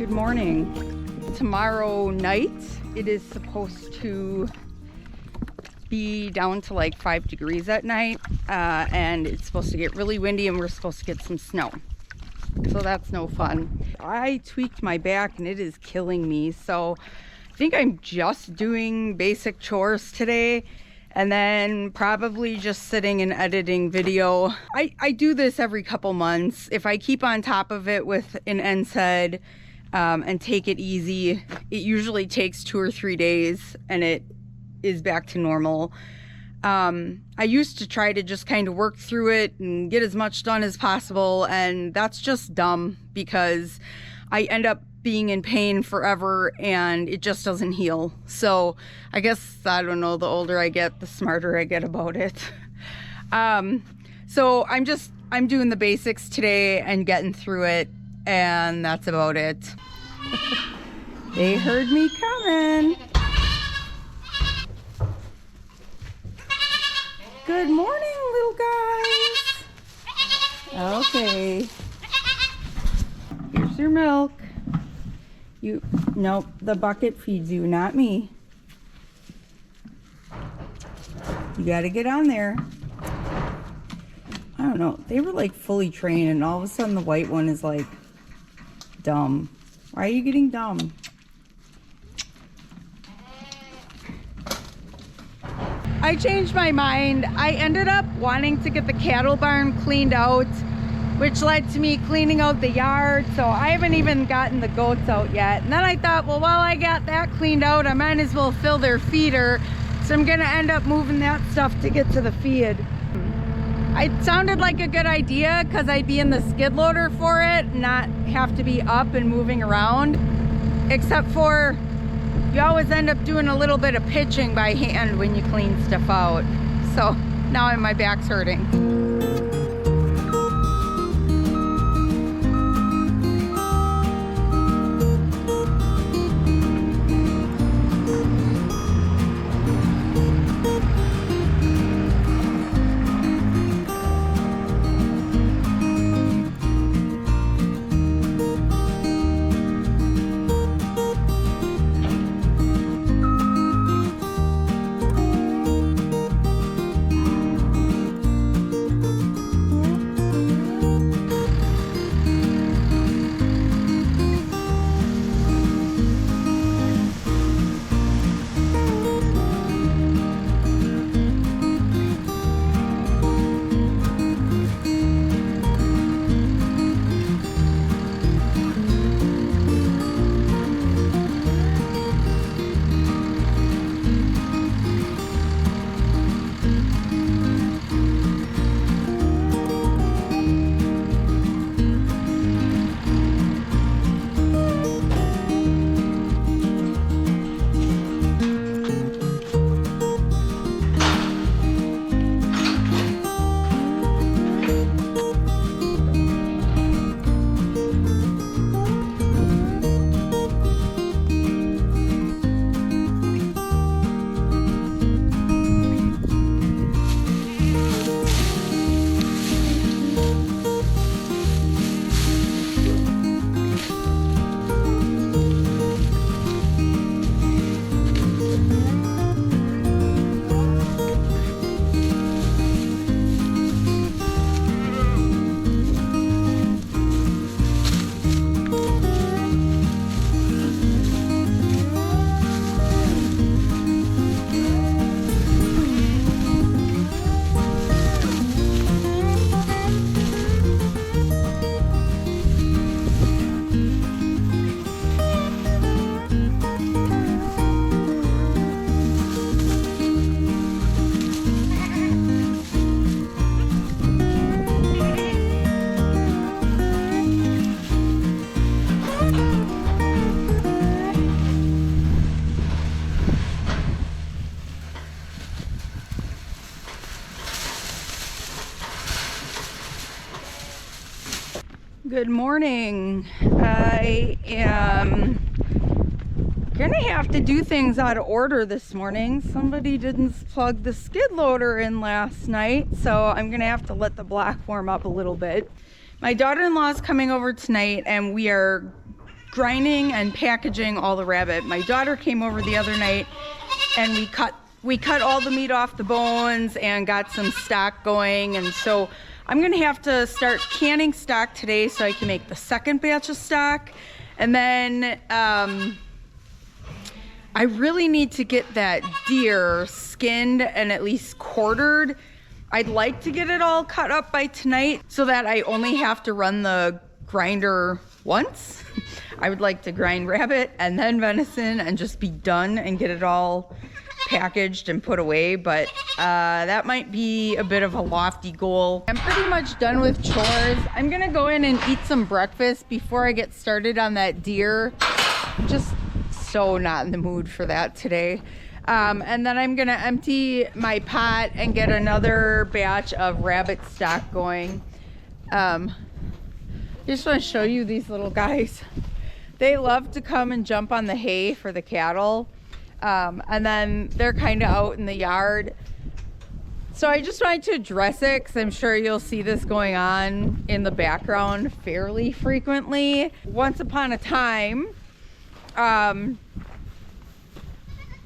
Good morning. Tomorrow night it is supposed to be down to like 5 degrees at night, and it's supposed to get really windy and we're supposed to get some snow. So that's no fun. I tweaked my back and it is killing me, so I think I'm just doing basic chores today and then probably just sitting and editing video. I do this every couple months. If I keep on top of it with an NSAID and take it easy, it usually takes 2 or 3 days and it is back to normal. I used to try to just kind of work through it and get as much done as possible, and that's just dumb because I end up being in pain forever and it just doesn't heal. So I guess, I don't know, the older I get, the smarter I get about it. So I'm doing the basics today and getting through it, and that's about it. They heard me coming. Good morning, little guys. Okay. Here's your milk. Nope, the bucket feeds you, not me. You gotta get on there. I don't know, they were like fully trained and all of a sudden the white one is like dumb. Why are you getting dumb? I changed my mind. I ended up wanting to get the cattle barn cleaned out, which led to me cleaning out the yard. So I haven't even gotten the goats out yet. And then I thought, well, while I got that cleaned out, I might as well fill their feeder. So I'm gonna end up moving that stuff to get to the feed. It sounded like a good idea because I'd be in the skid loader for it, not have to be up and moving around. Except for, you always end up doing a little bit of pitching by hand when you clean stuff out. So now my back's hurting. Good morning. I am gonna have to do things out of order this morning. Somebody didn't plug the skid loader in last night, so I'm gonna have to let the block warm up a little bit. My daughter-in-law is coming over tonight and we are grinding and packaging all the rabbit. My daughter came over the other night and we cut all the meat off the bones and got some stock going, and so I'm gonna have to start canning stock today so I can make the second batch of stock. And then I really need to get that deer skinned and at least quartered. I'd like to get it all cut up by tonight so that I only have to run the grinder once. I would like to grind rabbit and then venison and just be done and get it all packaged and put away, but that might be a bit of a lofty goal. I'm pretty much done with chores. I'm gonna go in and eat some breakfast before I get started on that deer. I'm just so not in the mood for that today. And then I'm gonna empty my pot and get another batch of rabbit stock going. I just want to show you these little guys. They love to come and jump on the hay for the cattle. And then they're kind of out in the yard. So I just wanted to address it because I'm sure you'll see this going on in the background fairly frequently. Once upon a time,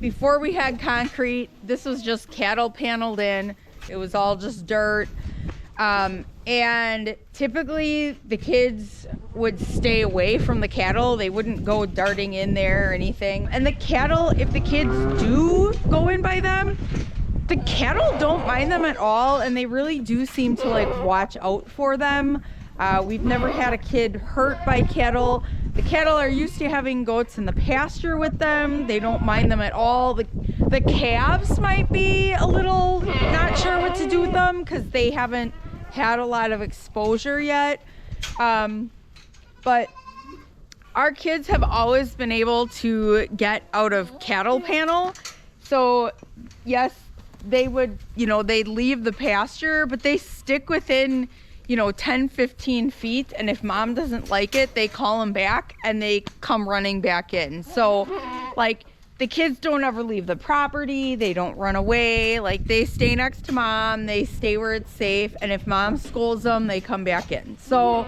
before we had concrete, this was just cattle paneled in. It was all just dirt. And typically the kids would stay away from the cattle. They wouldn't go darting in there or anything. And the cattle, if the kids do go in by them, the cattle don't mind them at all, and they really do seem to like watch out for them. We've never had a kid hurt by cattle. The cattle are used to having goats in the pasture with them. They don't mind them at all. The calves might be a little not sure what to do with them because they haven't had a lot of exposure yet. But our kids have always been able to get out of cattle panel. So yes, they would, they'd leave the pasture, but they stick within 10-15 feet, and if mom doesn't like it, they call them back and they come running back in. So like the kids don't ever leave the property, they don't run away, like they stay next to mom, they stay where it's safe, and if mom scolds them, they come back in. So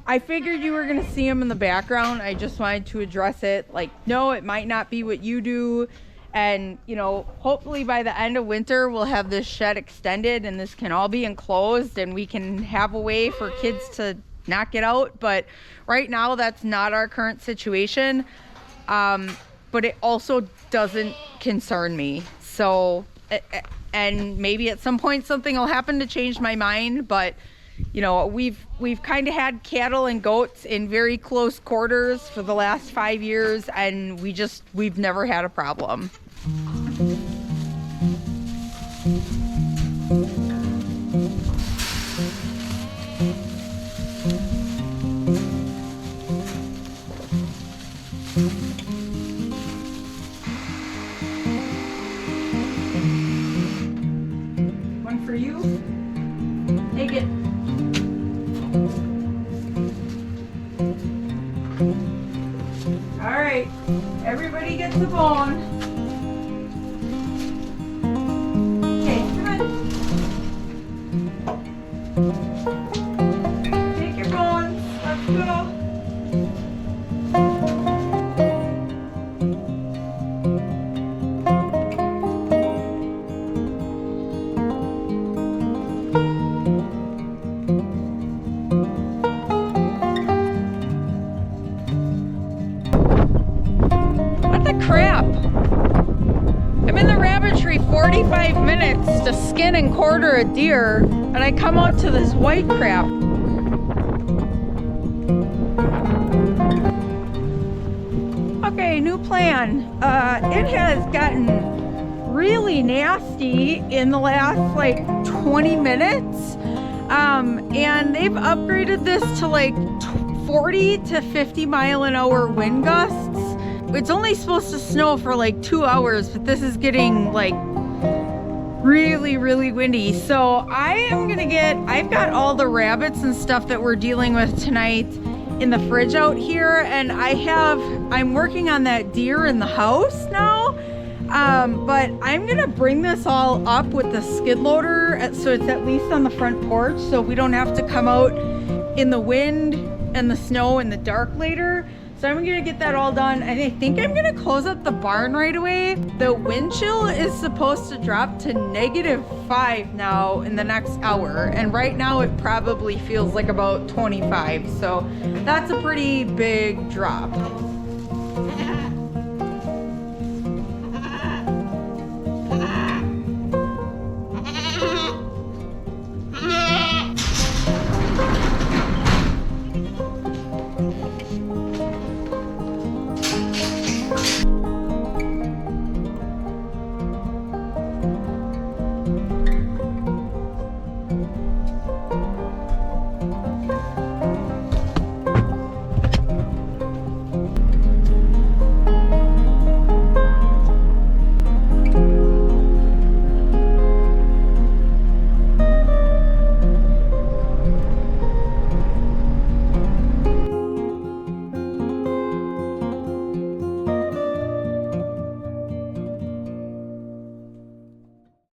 I figured you were gonna see them in the background. I just wanted to address it, like, no, it might not be what you do. And hopefully by the end of winter we'll have this shed extended and this can all be enclosed and we can have a way for kids to not get out. But right now that's not our current situation. But it also doesn't concern me. So, and maybe at some point something will happen to change my mind, but we've kind of had cattle and goats in very close quarters for the last 5 years, and we've never had a problem. One for you. Take it. All right, everybody gets a bone. Okay, come on. Take your bones. Let's go. Crap! I'm in the rabbitry 45 minutes to skin and quarter a deer, and I come out to this white crap. Okay, new plan. It has gotten really nasty in the last like 20 minutes, and they've upgraded this to like 40 to 50 mile an hour wind gusts. It's only supposed to snow for like 2 hours, but this is getting like really, really windy. So I've got all the rabbits and stuff that we're dealing with tonight in the fridge out here, and I'm working on that deer in the house now. But I'm gonna bring this all up with the skid loader so it's at least on the front porch, so we don't have to come out in the wind and the snow in the dark later. So I'm gonna get that all done. And I think I'm gonna close up the barn right away. The wind chill is supposed to drop to -5 now in the next hour. And right now it probably feels like about 25. So that's a pretty big drop.